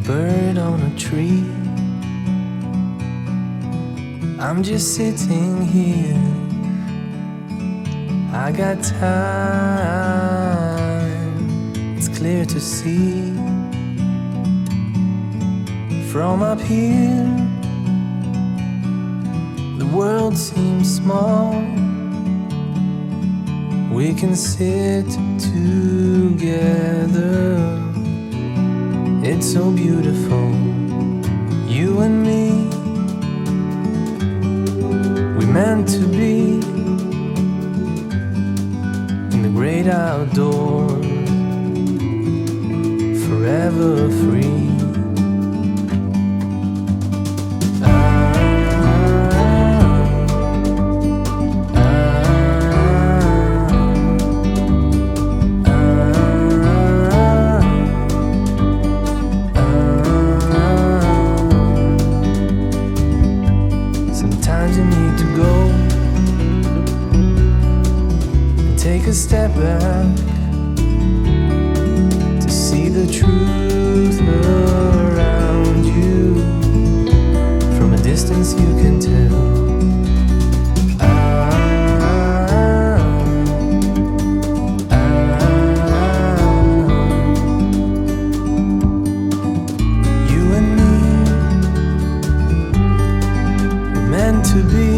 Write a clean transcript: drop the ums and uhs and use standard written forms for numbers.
bird on a tree. I'm just sitting here, I got time, it's clear to see. From up here, the world seems small. We can sit together, it's so beautiful, you and me. We meant to be in the great outdoors, forever free. Sometimes you need to go and take a step back to see the truth around you. From a distance you can tell. You and me were meant to be